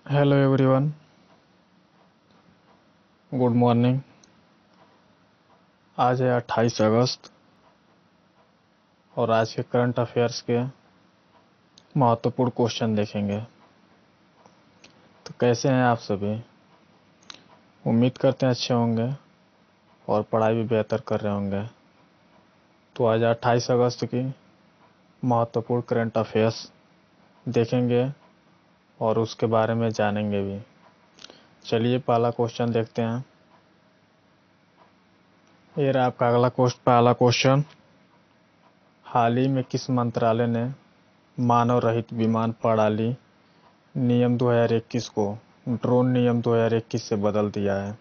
Hello everyone, good morning. आज है 28 अगस्त और आज के करंट अफेयर्स के महत्वपूर्ण क्वेश्चन देखेंगे। तो कैसे हैं आप सभी? उम्मीद करते हैं अच्छे होंगे और पढ़ाई भी बेहतर कर रहे होंगे। तो आज 28 अगस्त की महत्वपूर्ण करंट अफेयर्स देखेंगे और उसके बारे में जानेंगे भी। चलिए पहला क्वेश्चन देखते हैं। ये रहा आपका पहला क्वेश्चन। हाल ही में किस मंत्रालय ने मानव रहित विमान प्रणाली नियम 2021 को ड्रोन नियम 2021 से बदल दिया है?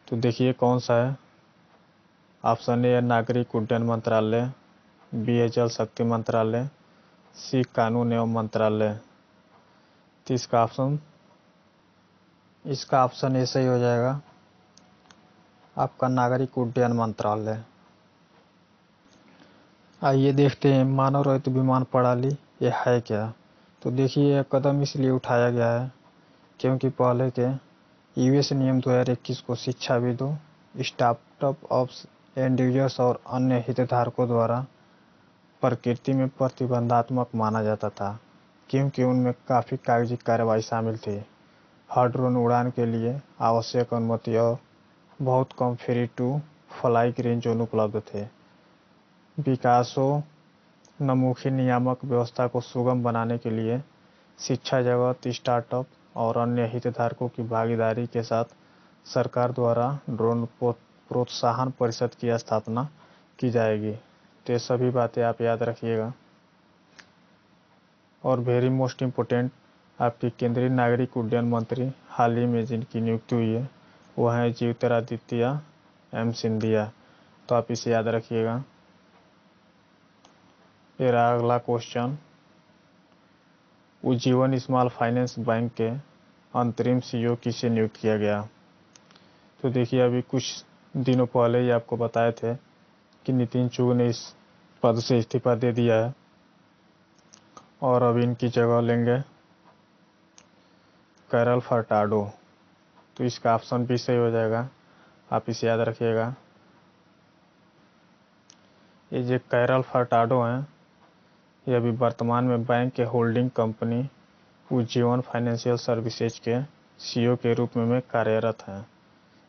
तो देखिए कौन सा है। ऑप्शन ए है नागरिक उड्डयन मंत्रालय, बी है जल शक्ति मंत्रालय, सी कानून एवं मंत्रालय। तो इसका ऑप्शन ए सही हो जाएगा, आपका नागरिक उड्डयन मंत्रालय। आइए देखते हैं मानव रहित विमान प्रणाली ये है क्या। तो देखिए यह कदम इसलिए उठाया गया है क्योंकि पहले के यूएस नियम 2021 को शिक्षाविदों, स्टार्टअप एंड यूजर्स और अन्य हितधारकों द्वारा प्रकृति में प्रतिबंधात्मक माना जाता था क्योंकि उनमें काफ़ी कागजी कार्रवाई शामिल थी। हर ड्रोन उड़ान के लिए आवश्यक अनुमति और बहुत कम free to fly green zone उपलब्ध थे। विकासों नमुखी नियामक व्यवस्था को सुगम बनाने के लिए शिक्षा जगत, स्टार्टअप और अन्य हितधारकों की भागीदारी के साथ सरकार द्वारा ड्रोन प्रोत्साहन परिषद की स्थापना की जाएगी। तो ये सभी बातें आप याद रखिएगा। और वेरी मोस्ट इम्पोर्टेंट, आपकी केंद्रीय नागरिक उड्डयन मंत्री हाल ही में जिनकी नियुक्ति हुई है वह है ज्योतिरादित्य एम सिंधिया। तो आप इसे याद रखिएगा। फिर अगला question, Ujjivan small finance bank के अंतरिम सीईओ किसे नियुक्त किया गया? तो देखिए अभी कुछ दिनों पहले ही आपको बताए थे कि नितिन चुग ने इस पद से इस्तीफा दे दिया है और अब इनकी जगह लेंगे कैरल फर्टाडो। तो इसका ऑप्शन भी सही हो जाएगा, आप इसे याद रखिएगा। ये जो कैरल फर्टाडो हैं ये अभी वर्तमान में बैंक के holding company Ujjivan financial services के सीईओ के रूप में कार्यरत हैं।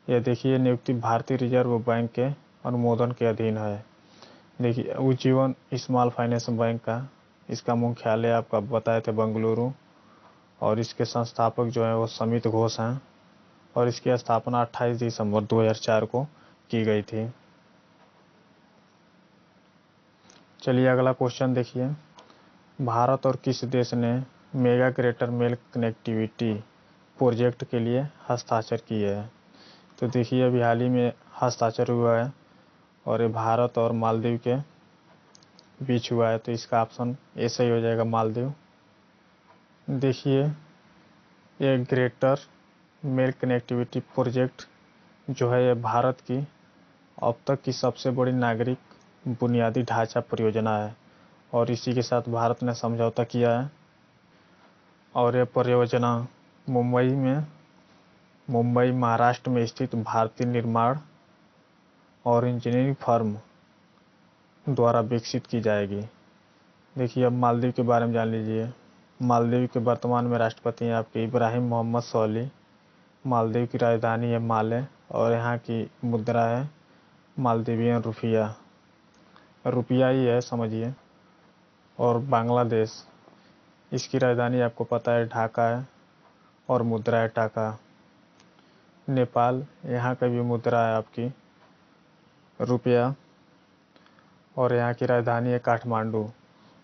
यह देखिए नियुक्ति भारतीय रिजर्व बैंक के अनुमोदन के अधीन है। देखिए उज्जीवन स्मॉल फाइनेंस बैंक का इसका मुख्यालय आपका बताए थे बेंगलुरु और इसके संस्थापक जो हैं वो समित घोष हैं और इसकी स्थापना 28 दिसंबर 2004 को की गई थी। चलिए अगला क्वेश्चन देखिए, भारत और किस देश ने mega greater Male connectivity project के लिए हस्ताक्षर किए हैं? तो देखिए अभी हाल ही में हस्ताक्षर हुआ है और ये भारत और मालदीव के बीच हुआ है। तो इसका ऑप्शन ए सही हो जाएगा, मालदीव। देखिए ये ग्रेटर मेल कनेक्टिविटी प्रोजेक्ट जो है ये भारत की अब तक की सबसे बड़ी नागरिक बुनियादी ढांचा परियोजना है और इसी के साथ भारत ने समझौता किया है। और यह परियोजना मुंबई महाराष्ट्र में स्थित भारतीय निर्माण और इंजीनियरिंग फर्म द्वारा विकसित की जाएगी। देखिए अब मालदीव के बारे में जान लीजिए। मालदीव के वर्तमान में राष्ट्रपति हैं आपके इब्राहिम मोहम्मद सोली। मालदीव की राजधानी है माले और यहाँ की मुद्रा है मालदीवियन रुपया, रुपया ही है समझिए। और बांग्लादेश, इसकी राजधानी आपको पता है ढाका है और मुद्रा है टाका। नेपाल, यहाँ का भी मुद्रा है आपकी रुपया और यहाँ की राजधानी है काठमांडू।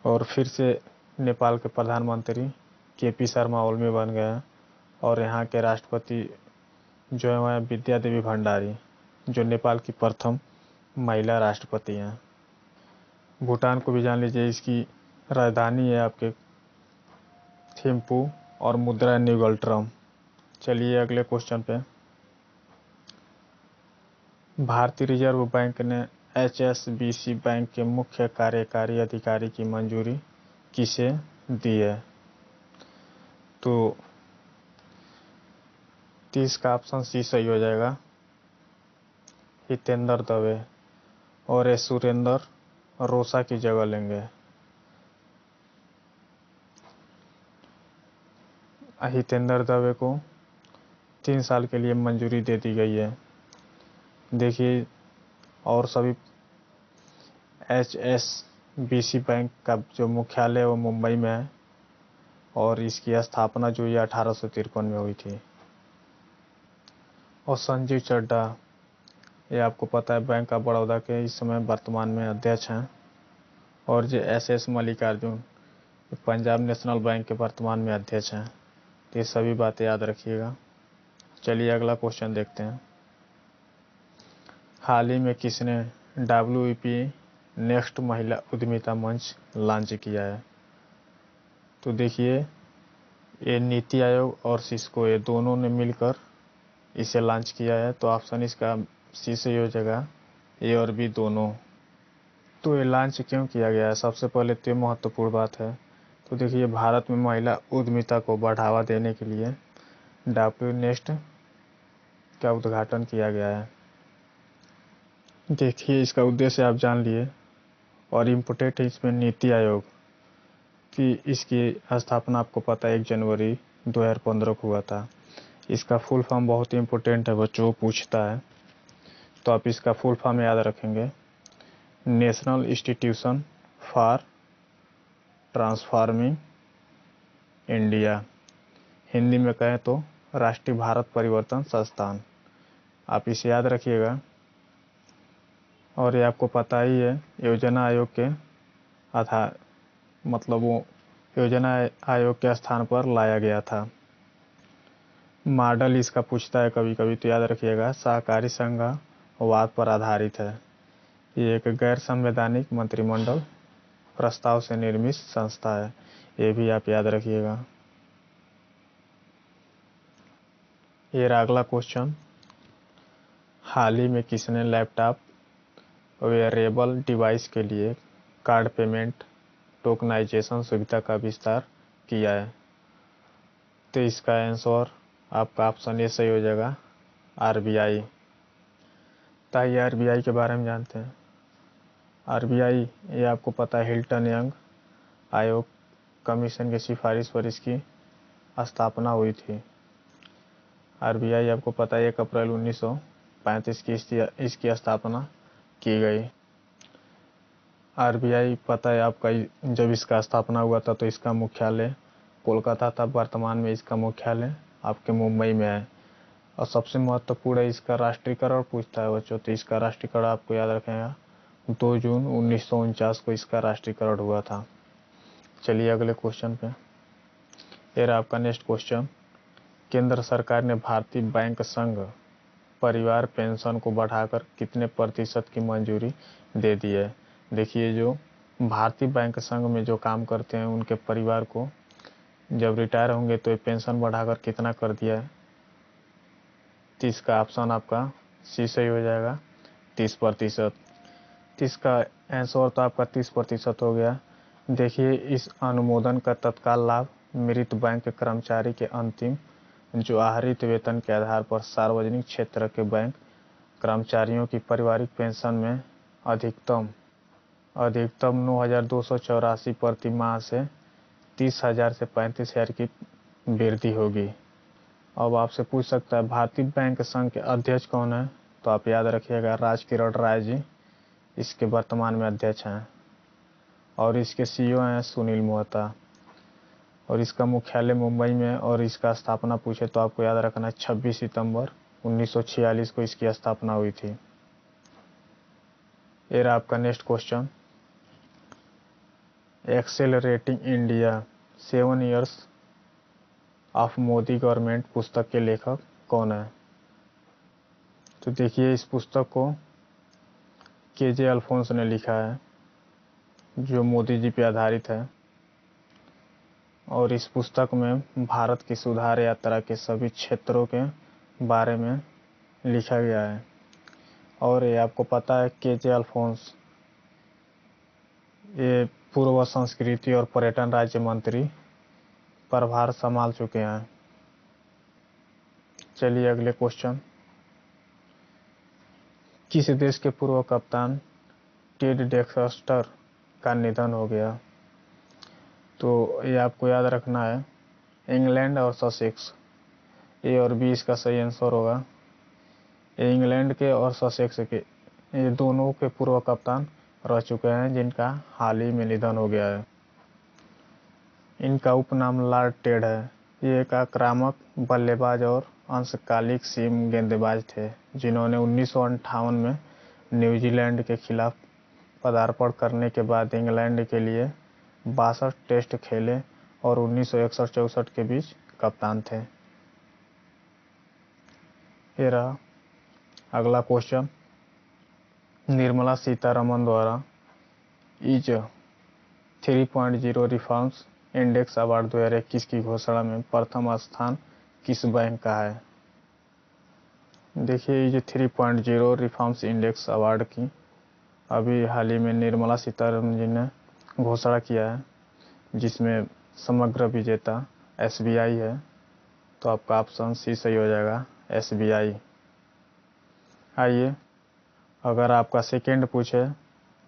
और फिर से नेपाल के प्रधानमंत्री केपी शर्मा ओली बन गए हैं और यहाँ के राष्ट्रपति जो है वह विद्या देवी भंडारी जो नेपाल की प्रथम महिला राष्ट्रपति हैं। भूटान को भी जान लीजिए, इसकी राजधानी है आपके थिम्पू और मुद्रा न्यूगल्ट्रम। चलिए अगले क्वेश्चन पे, भारतीय रिजर्व बैंक ने एचएसबीसी बैंक के मुख्य कार्यकारी अधिकारी की मंजूरी किसे दी है? तो 30 का ऑप्शन सी सही हो जाएगा। हितेंद्र दवे और ये सुरेंद्र रोसा की जगह लेंगे। हितेंद्र दवे को 3 साल के लिए मंजूरी दे दी गई है। देखिए, और सभी HSBC बैंक का जो मुख्यालय है वो मुंबई में है और इसकी स्थापना जो ये 1853 में हुई थी। और संजीव चड्ढा, ये आपको पता है बैंक ऑफ बड़ौदा के इस समय वर्तमान में अध्यक्ष हैं। और जो SS Mallikarjun, Punjab national bank के वर्तमान में अध्यक्ष हैं। तो ये सभी बातें याद रखिएगा। चलिए अगला क्वेश्चन देखते हैं। हाल ही में किसने WEP नेक्स्ट महिला उद्यमिता मंच लॉन्च किया है? तो देखिए, ये नीति आयोग और सिस्को ये दोनों ने मिलकर इसे लॉन्च किया है। तो ऑप्शन इसका सी से हो जाएगा, ए और बी दोनों। तो ये लॉन्च क्यों किया गया है? सबसे पहले तो महत्वपूर्ण बात है। तो देखिए, भारत में महिला उद्यमिता को बढ़ावा देने के लिए W नेक्स्ट का उद्घाटन किया गया है। देखिए, इसका उद्देश्य आप जान लिए। और इम्पोर्टेंट है इसमें नीति आयोग की, इसकी स्थापना आपको पता है 1 जनवरी 2015 को हुआ था। इसका फुल फॉर्म बहुत ही इम्पोर्टेंट है, बच्चों पूछता है, तो आप इसका फुल फॉर्म याद रखेंगे। National institution for transforming India. Hindi में कहें तो राष्ट्रीय भारत परिवर्तन संस्थान। आप इसे याद रखिएगा। और ये आपको पता ही है, योजना आयोग के आधार मतलब वो योजना आयोग के स्थान पर लाया गया था। मॉडल इसका पूछता है कभी कभी, तो याद रखिएगा सहकारी संघवाद पर आधारित है। ये एक गैर संवैधानिक मंत्रिमंडल प्रस्ताव से निर्मित संस्था है। ये भी आप याद रखिएगा। ये अगला क्वेश्चन, हाल ही में किसने लैपटॉप वेयरेबल डिवाइस के लिए कार्ड पेमेंट टोकनाइजेशन सुविधा का विस्तार किया है? तो इसका आंसर आपका ऑप्शन ए सही हो जाएगा, RBI। ताइए RBI के बारे में जानते हैं। RBI ये आपको पता है हिल्टन यंग आयोग कमीशन की सिफारिश पर इसकी स्थापना हुई थी। RBI आपको पता है 1 अप्रैल 1935 की इसकी स्थापना की गई। RBI पता है आपका, जब इसका स्थापना हुआ था तो इसका मुख्यालय कोलकाता था। वर्तमान में इसका मुख्यालय आपके मुंबई में है। और सबसे महत्वपूर्ण है इसका राष्ट्रीयकरण पूछता है बच्चों, तो इसका राष्ट्रीयकरण आपको याद रखेगा 2 जून 1949 को इसका राष्ट्रीयकरण हुआ था। चलिए अगले क्वेश्चन पे। ये रहा आपका नेक्स्ट क्वेश्चन, केंद्र सरकार ने भारतीय बैंक संघ परिवार पेंशन को बढ़ाकर कितने प्रतिशत की मंजूरी दे दी है? देखिए, जो भारतीय बैंक संघ में जो काम करते हैं उनके परिवार को जब रिटायर होंगे तो ये पेंशन बढ़ाकर कितना कर दिया है? 30 का ऑप्शन आपका सी सही हो जाएगा, 30%। 30 का आंसर तो आपका 30% हो गया। देखिए, इस अनुमोदन का तत्काल लाभ मृत बैंक के कर्मचारी के अंतिम जो आहरित वेतन के आधार पर सार्वजनिक क्षेत्र के बैंक कर्मचारियों की पारिवारिक पेंशन में अधिकतम 9,284 प्रति माह से 30,000 से 35,000 की वृद्धि होगी। अब आपसे पूछ सकता है भारतीय बैंक संघ के अध्यक्ष कौन है? तो आप याद रखिएगा राजकिरण राय जी इसके वर्तमान में अध्यक्ष हैं। और इसके CEO हैं सुनील मोहता। और इसका मुख्यालय मुंबई में, और इसका स्थापना पूछे तो आपको याद रखना है 26 सितंबर 1946 को इसकी स्थापना हुई थी। ये रहा आपका next question, accelerating India 7 years of Modi government पुस्तक के लेखक कौन है? तो देखिए, इस पुस्तक को KJ अल्फोंस ने लिखा है जो मोदी जी पे आधारित है। और इस पुस्तक में भारत की सुधार यात्रा के सभी क्षेत्रों के बारे में लिखा गया है। और ये आपको पता है KJ अल्फोंस ये पूर्व संस्कृति और पर्यटन राज्य मंत्री प्रभार संभाल चुके हैं। चलिए अगले क्वेश्चन। किस देश के पूर्व कप्तान टेड डेक्सटर का निधन हो गया? तो ये आपको याद रखना है, इंग्लैंड और ससेक्स। ए और बी इसका सही आंसर होगा। ये इंग्लैंड के और ससेक्स के, ये दोनों के पूर्व कप्तान रह चुके हैं जिनका हाल ही में निधन हो गया है। इनका उपनाम लॉर्ड टेड है। ये एक आक्रामक बल्लेबाज और अंशकालिक सीम गेंदबाज थे जिन्होंने 1958 में न्यूजीलैंड के खिलाफ पदार्पण करने के बाद इंग्लैंड के लिए 62 टेस्ट खेले और 1961-64 के बीच कप्तान थे। ये रहा अगला क्वेश्चन। निर्मला सीतारमण द्वारा इज 3.0 रिफॉर्म्स इंडेक्स अवार्ड 2021 की घोषणा में प्रथम स्थान किस बैंक का है? देखिए, इज 3.0 रिफॉर्म्स इंडेक्स अवार्ड की अभी हाल ही में निर्मला सीतारमण जी ने घोषणा किया है, जिसमें समग्र विजेता एसबीआई है। तो आपका ऑप्शन सी सही हो जाएगा, एसबीआई। आइए, अगर आपका सेकेंड पूछे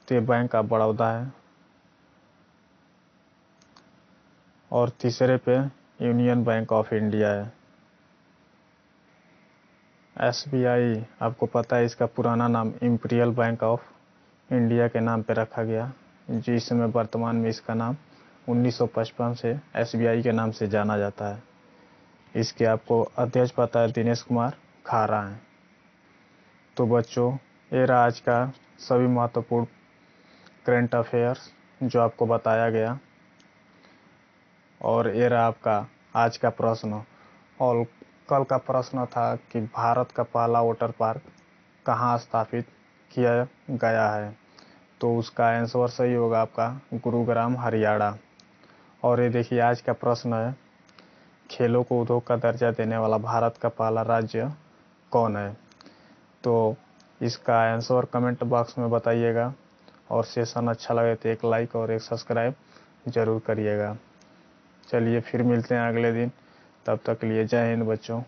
तो ये बैंक ऑफ बड़ौदा है, और तीसरे पे यूनियन बैंक ऑफ इंडिया है। एसबीआई आपको पता है, इसका पुराना नाम इंपीरियल बैंक ऑफ इंडिया के नाम पे रखा गया, जिसमें वर्तमान में इसका नाम 1955 से एसबीआई के नाम से जाना जाता है। इसके आपको अध्यक्ष पता है, दिनेश कुमार खारा हैं। तो बच्चों, ये रहा आज का सभी महत्वपूर्ण करंट अफेयर्स जो आपको बताया गया, और ये रहा आपका आज का प्रश्न। और कल का प्रश्न था कि भारत का पहला वाटर पार्क कहाँ स्थापित किया गया है? तो उसका आंसर सही होगा आपका गुरुग्राम, हरियाणा। और ये देखिए, आज का प्रश्न है, खेलों को उद्योग का दर्जा देने वाला भारत का पहला राज्य कौन है? तो इसका आंसर कमेंट बॉक्स में बताइएगा, और सेशन अच्छा लगे तो एक लाइक और एक सब्सक्राइब जरूर करिएगा। चलिए फिर मिलते हैं अगले दिन, तब तक के लिए जय हिंद बच्चों।